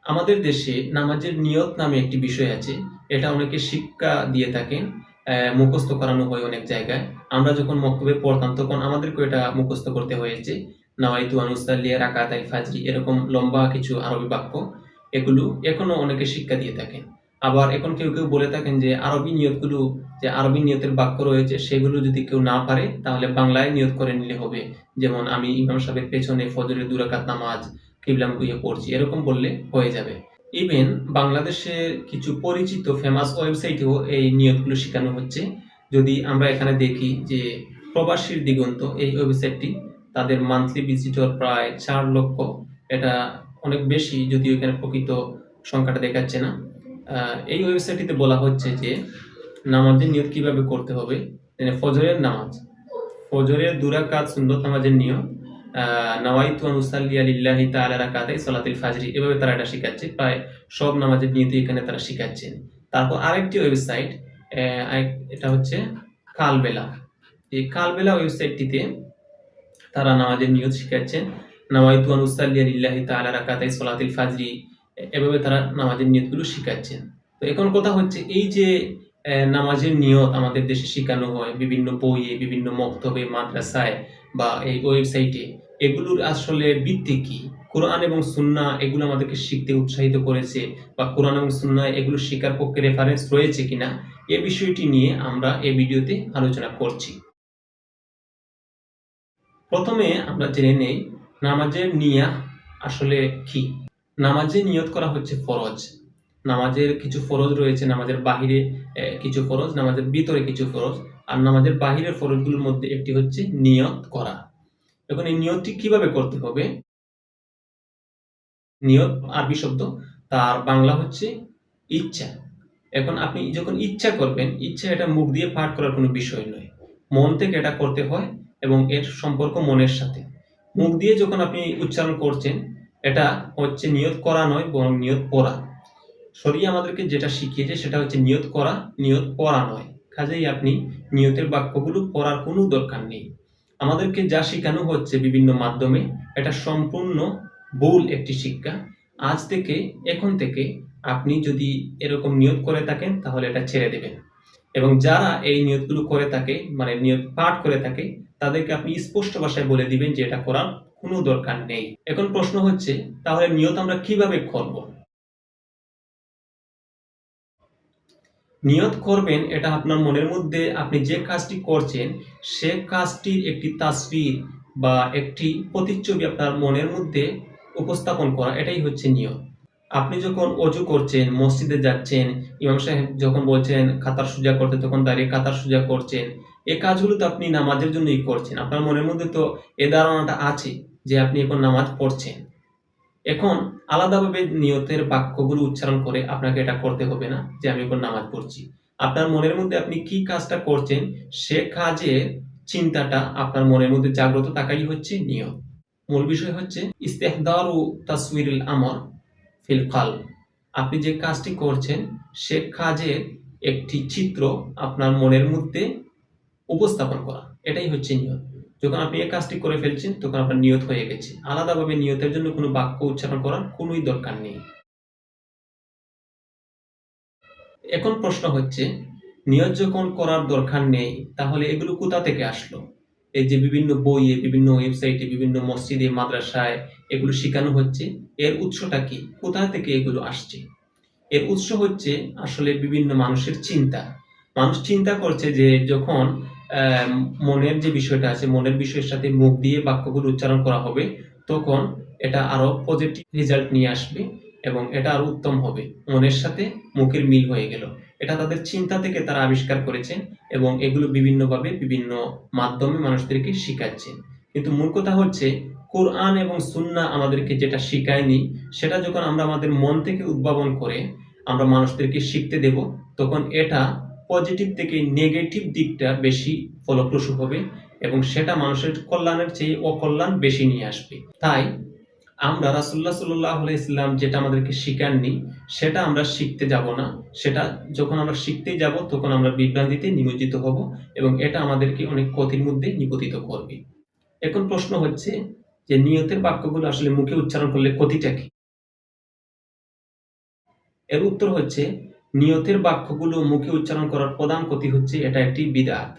আমাদের দেশে নামাজের নিয়ত নামে একটি বিষয় আছে। এটা অনেকে শিক্ষা দিয়ে থাকেন। মুখস্থ করানো হয় অনেক জায়গায়। আমরা যখন মক্তবে পড়তাম তখন আমাদেরকেও এটা মুখস্থ করতে হয়েছে। নাওয়াইতু আন উসাল্লিয়া রাকাতাই ফাজরি এরকম লম্বা কিছু আরবি বাক্য। এগুলো এখনো অনেকে শিক্ষা দিয়ে থাকেন। আবার এখন কেউ বলে থাকেন যে আরবি নিয়তগুলো, যে আরবি নিয়তের বাক্য রয়েছে সেগুলো যদি কেউ না পারে তাহলে বাংলায় নিয়ত করে নিলে হবে। যেমন আমি ইমাম সাহেবের পেছনে ফজরের ২ রাকাত নামাজ কিবলামুখী পড়ছি এরকম বললে হয়ে যাবে। ইভেন বাংলাদেশের কিছু পরিচিত ফেমাস ওয়েবসাইটেও এই নিয়তগুলো শেখানো হচ্ছে। যদি আমরা এখানে দেখি যে প্রবাসীর দিগন্ত এই ওয়েবসাইটটি, তাদের মান্থলি ভিজিটর প্রায় ৪ লক্ষ। এটা অনেক বেশি, যদিও এখানে প্রকৃত সংখ্যাটা দেখাচ্ছে না। এই ওয়েবসাইটটিতে বলা হচ্ছে যে নামাজের নিয়ত কিভাবে করতে হবে। ফজরের নামাজ, ফজরের ২ রাকাত সুন্নত নামাজের নিয়ত নাওয়াইতু আন উসাল্লিয়া লিল্লাহি তাআলা রাকাতাই সালাতুল ফাজরি, এভাবে তারা এটা শিখাচ্ছে। প্রায় সব নামাজের নিয়তই এখানে তারা শিখাচ্ছেন। তারপর আরেকটি ওয়েবসাইট, এটা হচ্ছে কালবেলা। এই কালবেলা ওয়েবসাইটটিতে তারা নামাজের নিয়ত শিখাচ্ছেন। নাওয়াইতু আন উসাল্লিয়া লিল্লাহি তাআলা রাকাতাই সালাতুল ফাজরি, এভাবে তারা নামাজের নিয়তগুলো শিখাচ্ছেন। তো এখন কথা হচ্ছে এই যে নামাজের নিয়ত আমাদের দেশে শেখানো হয় বিভিন্ন বইয়ে, বিভিন্ন মক্তবে, মাদ্রাসায় বা এই ওয়েবসাইটে, এগুলোর আসলে ভিত্তি কি? কোরআন এবং সুন্নাহ এগুলো আমাদেরকে শিখতে উৎসাহিত করেছে বা কোরআন এবং সুন্নাহ এগুলো শেখার পক্ষে রেফারেন্স রয়েছে কিনা, এই বিষয়টি নিয়ে আমরা এই ভিডিওতে আলোচনা করছি। প্রথমে আমরা জেনে নেই নামাজের নিয়াহ আসলে কি। নামাজে নিয়ত করা হচ্ছে ফরজ। নামাজের কিছু ফরজ রয়েছে, নামাজের বাহিরে কিছু ফরজ, নামাজের ভিতরে কিছু ফরজ। আর নামাজের বাহিরের ফরজগুলোর মধ্যে একটি হচ্ছে নিয়ত করা। এখন এই নিয়তটি কিভাবে করতে হবে? নিয়ত আরবি শব্দ, তার বাংলা হচ্ছে ইচ্ছা। এখন আপনি যখন ইচ্ছা করবেন, ইচ্ছা এটা মুখ দিয়ে পাঠ করার কোনো বিষয় নয়, মন থেকে এটা করতে হয় এবং এর সম্পর্ক মনের সাথে। মুখ দিয়ে যখন আপনি উচ্চারণ করছেন, এটা হচ্ছে নিয়ত করা নয় বরং নিয়ত পড়া। শরীয়ত আমাদেরকে যেটা শিখিয়েছে সেটা হচ্ছে নিয়ত করা, নিয়ত পড়া নয়। কাজেই আপনি নিয়তের বাক্যগুলো পড়ার কোনো দরকার নেই। আমাদেরকে যা শেখানো হচ্ছে বিভিন্ন মাধ্যমে, এটা সম্পূর্ণ ভুল একটি শিক্ষা। আজ থেকে, এখন থেকে আপনি যদি এরকম নিয়ত করে থাকেন তাহলে এটা ছেড়ে দেবেন। এবং যারা এই নিয়তগুলো করে থাকে, মানে নিয়ত পাঠ করে থাকে, তাদেরকে আপনি স্পষ্ট ভাষায় বলে দিবেন যে এটা করার কোনো দরকার নেই। এখন প্রশ্ন হচ্ছে, তাহলে নিয়ত আমরা কিভাবে করব? নিয়ত করবেন এটা আপনার মনের মধ্যে আপনি যে কাজটি করছেন সে কাজটির একটি তাসবির বা একটি প্রতিচ্ছবি আপনার মনের মধ্যে উপস্থাপন করা, এটাই হচ্ছে নিয়ত। আপনি যখন অজু করছেন, মসজিদে যাচ্ছেন, ইমাম সাহেব যখন বলছেন কাতার সোজা করতে তখন দাঁড়িয়ে কাতার সোজা করছেন, এই কাজগুলো তো আপনি নামাজের জন্যই করছেন। আপনার মনের মধ্যে তো এ ধারণাটা আছে যে আপনি এখন নামাজ পড়ছেন। এখন আলাদাভাবে নিয়তের বাক্যগুলো উচ্চারণ করে আপনাকে এটা করতে হবে না যে আমি এখন নামাজ পড়ছি। আপনার মনের মধ্যে আপনি কি কাজটা করছেন সে কাজের চিন্তাটা আপনার মনের মধ্যে জাগ্রত থাকাই হচ্ছে নিয়ত। মূল বিষয় হচ্ছে ইস্তেহদারু তাসওয়িরুল আমর ফিল কলব। আপনি যে কাজটি করছেন সে কাজের একটি চিত্র আপনার মনের মধ্যে উপস্থাপন করা, এটাই হচ্ছে নিয়ত। যখন আপনি এই কাজটি করে ফেলছেন তখন আপনার নিয়ত হয়ে গেছে। আলাদাভাবে নিয়তের জন্য কোনো বাক্য উচ্চারণ করার কোনোই দরকার নেই। এখন প্রশ্ন হচ্ছে, নিয়ত যখন করার দরকার নেই তাহলে এগুলো কোথা থেকে আসলো? এই যে বিভিন্ন বইয়ে, বিভিন্ন ওয়েবসাইটে, বিভিন্ন মসজিদে, মাদ্রাসায় এগুলো শেখানো হচ্ছে, এর উৎসটা কি? কোথা থেকে এগুলো আসছে? এর উৎস হচ্ছে আসলে বিভিন্ন মানুষের চিন্তা। মানুষ চিন্তা করছে যে যখন মনের যে বিষয়টা আছে, মনের বিষয়ের সাথে মুখ দিয়ে বাক্যগুলো উচ্চারণ করা হবে, তখন এটা আরো পজিটিভ রেজাল্ট নিয়ে আসবে এবং এটা আরো উত্তম হবে। মনের সাথে মুখের মিল হয়ে গেল। এটা তাদের চিন্তা থেকে তারা আবিষ্কার করেছেন এবং এগুলো বিভিন্নভাবে বিভিন্ন মাধ্যমে মানুষদেরকে শিখাচ্ছেন। কিন্তু মূল কথা হচ্ছে, কোরআন এবং সুন্নাহ আমাদেরকে যেটা শিখায়নি সেটা যখন আমরা আমাদের মন থেকে উদ্ভাবন করে আমরা মানুষদেরকে শিখতে দেব, তখন এটা পজিটিভ থেকে নেগেটিভ দিকটা বেশি ফলপ্রসূ হবে এবং সেটা মানুষের কল্যাণের চেয়ে অকল্যাণ বেশি নিয়ে আসবে। তাই আমরা রাসূলুল্লাহ সাল্লাল্লাহু আলাইহি ওয়াসাল্লাম যেটা আমাদেরকে শিখাননি সেটা আমরা শিখতে যাব না। সেটা যখন আমরা শিখতে যাব তখন আমরা বিভ্রান্তিতে নিমজ্জিত হব এবং এটা আমাদেরকে অনেক ক্ষতির মধ্যে নিপতিত করবে। এখন প্রশ্ন হচ্ছে যে নিয়তের বাক্যগুলো আসলে মুখে উচ্চারণ করলে ক্ষতিটা কি? এর উত্তর হচ্ছে, নিয়তের বাক্যগুলো মুখে উচ্চারণ করার প্রধান ক্ষতি হচ্ছে এটা একটি বিদআত।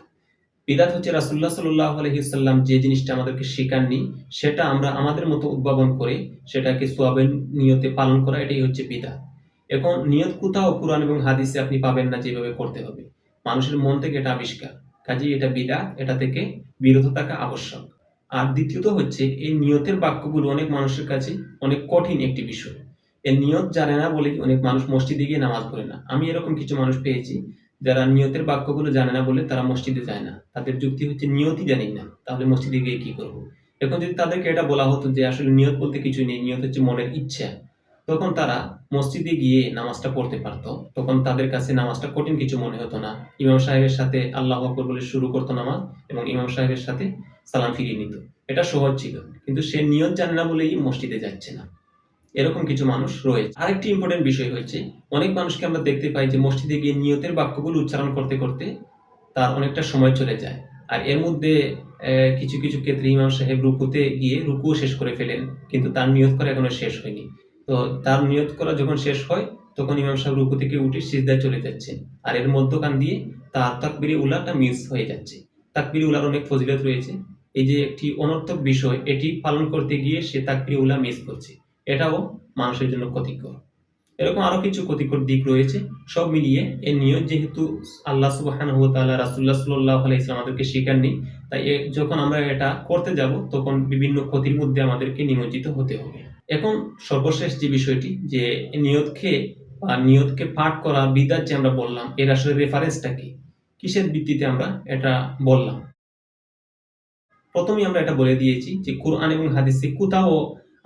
বিদআত হচ্ছে রাসূলুল্লাহ সাল্লাল্লাহু আলাইহি ওয়াসাল্লাম যে জিনিসটা আমাদেরকে শেখাননি সেটা আমরা আমাদের মতো উদ্ভাবন করে সেটাকে সওয়াবের নিয়তে পালন করা, এটাই হচ্ছে বিদআত। এখন নিয়ত কোথাও কুরআন এবং হাদিসে আপনি পাবেন না যেভাবে করতে হবে। মানুষের মন থেকে এটা আবিষ্কার। কাজেই এটা বিদআত, এটা থেকে বিরত থাকা আবশ্যক। আর দ্বিতীয়ত হচ্ছে এই নিয়তের বাক্যগুলো অনেক মানুষের কাছে অনেক কঠিন একটি বিষয়। এই নিয়ত জানে না বলেই অনেক মানুষ মসজিদে গিয়ে নামাজ পড়ে না। আমি এরকম কিছু মানুষ পেয়েছি যারা নিয়তের বাক্যগুলো জানে না বলে তারা মসজিদে যায় না। তাদের যুক্তি হচ্ছে নিয়তই জানি না, তাহলে মসজিদে গিয়ে কি করব? এখন যদি তাদেরকে এটা বলা হতো যে আসলে নিয়ত বলতে কিছুই নেই, নিয়ত হচ্ছে মনের ইচ্ছা, তখন তারা মসজিদে গিয়ে নামাজটা পড়তে পারতো। তখন তাদের কাছে নামাজটা কঠিন কিছু মনে হতো না। ইমাম সাহেবের সাথে আল্লাহু আকবার বলে শুরু করতো নামাজ এবং ইমাম সাহেবের সাথে সালাম ফিরিয়ে নিত। এটা সহজ ছিল। কিন্তু সে নিয়ত জানে না বলেই মসজিদে যাচ্ছে না। এরকম কিছু মানুষ রয়েছে। আরেকটি ইম্পর্টেন্ট বিষয় হচ্ছে, অনেক মানুষকে আমরা দেখতে পাই যে মসজিদে গিয়ে নিয়তের বাক্যগুলো উচ্চারণ করতে করতে তার অনেকটা সময় চলে যায়। আর এর মধ্যে কিছু কিছু ক্ষেত্রে ইমাম সাহেব রুকুতে গিয়ে রুকুও শেষ করে ফেলেন, কিন্তু তার নিয়ত করা এখনো শেষ হয়নি। তো তার নিয়ত করা যখন শেষ হয় তখন ইমাম সাহেব রুকু থেকে উঠে সিজদায় চলে যাচ্ছেন, আর এর মধ্যখান দিয়ে তার তাকবীরে উলাটা মিস হয়ে যাচ্ছে। তাকবীরে উলার অনেক ফজিলত রয়েছে। এই যে একটি অনর্থক বিষয়, এটি পালন করতে গিয়ে সে তাকবীরে উলা মিস করছে, এটাও মানুষের জন্য ক্ষতিকর। এরকম আরো কিছু ক্ষতিকর দিক রয়েছে। সব মিলিয়ে এই নিয়ত যেহেতু আল্লাহ সুবহানাহু ওয়া তাআলা রাসূলুল্লাহ সাল্লাল্লাহু আলাইহি ওয়াসাল্লাম আমাদেরকে শেখাননি, তাই যখন আমরা এটা করতে যাব তখন বিভিন্ন ক্ষতির মধ্যে আমাদেরকে নিমজ্জিত হতে হবে। এখন সর্বশেষ যে বিষয়টি, যে নিয়তকে পাঠ করা বিদআত যে আমরা বললাম, এর আসলে রেফারেন্সটা কি? কিসের ভিত্তিতে আমরা এটা বললাম? প্রথমেই আমরা এটা বলে দিয়েছি যে কোরআন এবং হাদিসে কোথাও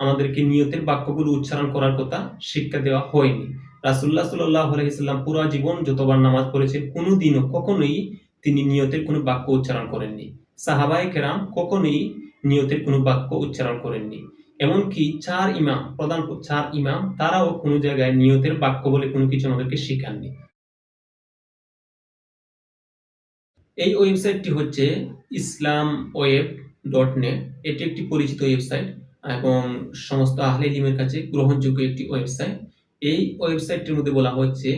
আমাদেরকে নিয়তের বাক্যগুলো উচ্চারণ করার কথা শিক্ষা দেওয়া হয়নি। রাসূলুল্লাহ সাল্লাল্লাহু আলাইহি ওয়াসাল্লাম পুরা জীবন যতবার নামাজ পড়েছেন কোনোদিনও কখনোই তিনি নিয়তের কোনো বাক্য উচ্চারণ করেননি। সাহাবায়ে কেরাম কখনোই নিয়তের কোনো বাক্য উচ্চারণ করেননি। এমনকি প্রধান ৪ ইমাম তারাও কোনো জায়গায় নিয়তের বাক্য বলে কোনো কিছু আমাদেরকে শিখাননি। এই ওয়েবসাইটটি হচ্ছে islamweb.net। এটি একটি পরিচিত ওয়েবসাইট এবং সমস্ত আহলে ইলমের কাছে গ্রহণযোগ্য একটি ওয়েবসাইট। এই ওয়েবসাইটটির মধ্যে বলা হচ্ছে,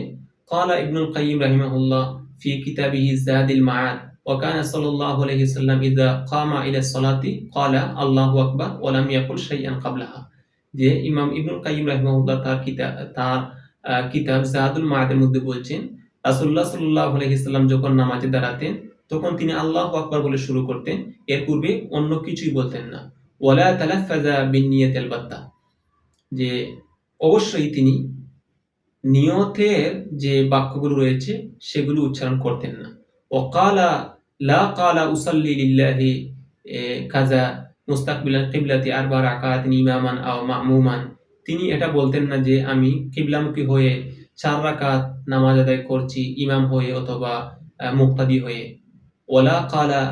ক্বালা ইবনুল কাইয়্যিম রাহিমাহুল্লাহ ফি কিতাবিহি যাদিল মাআদ ওয়া কানা সাল্লাল্লাহু আলাইহি ওয়াসাল্লাম ইযা কামা ইলা সলাতি ক্বালা আল্লাহু আকবার ওয়া লাম ইয়াকুল শাইআন ক্বাবলাহা। যে ইমাম ইবনুল কাইয়্যিম রাহিমাহুল্লাহ তার কিতাব যাদুল মাআদের মধ্যে বলছেন, রাসূলুল্লাহ সাল্লাল্লাহু আলাইহি ওয়াসাল্লাম যখন নামাজে দাঁড়াতেন তখন তিনি আল্লাহু আকবার বলে শুরু করতেন, এর পূর্বে অন্য কিছুই বলতেন না। ওয়ালা তালাফফাযা বিন-নিয়াতিল বাত্তা, যে অবশ্যই তিনি নিয়তের যে বাক্যগুলো রয়েছে সেগুলো উচ্চারণ করতেন না। ওয়াকালা লা কালা উসাল্লি লিল্লাহি কাযা মুস্তাকবিলাল কিবলাতি আরবা রাকাতিন ইমামান আও মা'মুমান। তিনি এটা বলতেন না যে আমি কিবলামুখী হয়ে ৪ রাকাত নামাজ আদায় করছি ইমাম হয়ে অথবা মুক্তাদি হয়ে। ওয়ালা কালা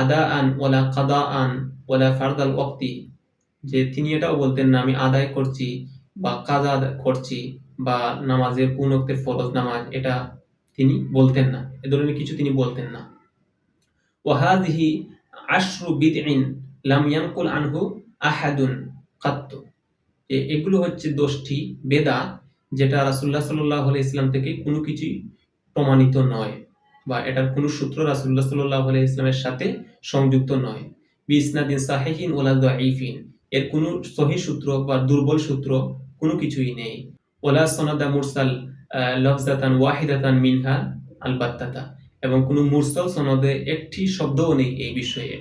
আদাআন ওয়ালা কাদাআন ওয়ালা ফারদাল ওয়াক্তি, যে তিনি এটাও বলতেন না আমি আদায় করছি বা কাজা করছি বা নামাজের কোন ওয়াক্তের ফরজ নামাজ, এটা তিনি বলতেন না। এ ধরনের কিছু তিনি বলতেন না। ওয়া হাযিহি আশরু বিদইন লাম ইয়ানকুল আনহু আহাদুন কাত্তু, এগুলো হচ্ছে ১০টি বেদাত যেটা রাসূলুল্লাহ সাল্লাল্লাহু আলাইহি ওয়াসাল্লাম থেকে কোনো কিছুই প্রমাণিত নয় বা এটার কোনো সূত্র রাসূলুল্লাহ সাল্লাল্লাহু আলাইহি ওয়াসাল্লামের সাথে সংযুক্ত নয়। বিইসনাদিন সাহিহিন ওয়ালা দাঈফিন, এর কোনো সহিহ সূত্র বা দুর্বল সূত্র কোনো কিছুই নেই। ওয়ালা সনাদা মুরসাল লফজাতান ওয়াহিদাতান মিনহা আলবাত্তাতা, এবং কোনো মুরসাল সনদে একটি শব্দও নেই এই বিষয়ে।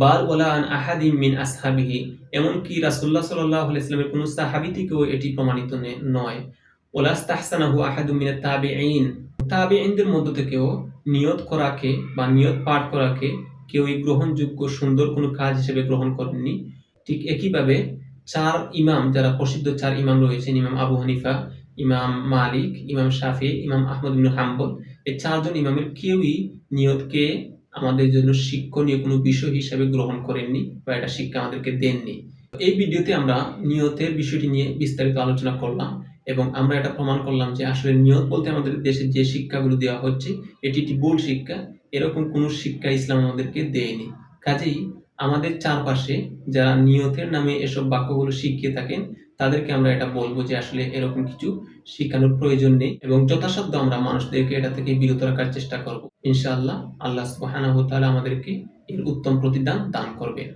বাল ওয়ালা আন আহাদিম মিন আসহাবিহি, এমনকি রাসূলুল্লাহ সাল্লাল্লাহু আলাইহি ওয়াসাল্লামের কোনো সাহাবী থেকেও এটি প্রমাণিত নয়। ওয়ালা ইস্তাহসানাহু আহাদুম মিনাত তাবিঈন, তাবিঈনদের মধ্য থেকেও নিয়ত করাকে বা নিয়ত পাঠ করাকে কেউই গ্রহণযোগ্য সুন্দর কোনো কাজ হিসেবে গ্রহণ করেননি। ঠিক একইভাবে ৪ ইমাম, যারা প্রসিদ্ধ ৪ ইমাম রয়েছেন, ইমাম আবু হানিফা, ইমাম মালিক, ইমাম শাফিঈ, ইমাম আহমদ ইবনে হাম্বল, এই ৪ জন ইমামের কেউই নিয়তকে আমাদের জন্য শিক্ষণীয় কোনো বিষয় হিসেবে গ্রহণ করেননি বা এটা শিক্ষা আমাদেরকে দেননি। এই ভিডিওতে আমরা নিয়তের বিষয়টি নিয়ে বিস্তারিত আলোচনা করলাম এবং আমরা এটা প্রমাণ করলাম যে আসলে নিয়ত বলতে আমাদের দেশে যে শিক্ষাগুলো দেওয়া হচ্ছে এটি একটি ভুল শিক্ষা। এরকম কোনো শিক্ষা ইসলাম আমাদেরকে দেয়নি। কাজেই আমাদের চারপাশে যারা নিয়তের নামে এসব বাক্যগুলো শিখিয়ে থাকেন তাদেরকে আমরা এটা বলবো যে আসলে এরকম কিছু শিখানোর প্রয়োজন নেই এবং যথাসাধ্য আমরা মানুষদেরকে এটা থেকে বিরত রাখার চেষ্টা করব। ইনশাআল্লাহ আল্লাহ সুবহানাহু ওয়া তাআলা আমাদেরকে এর উত্তম প্রতিদান দান করবেন।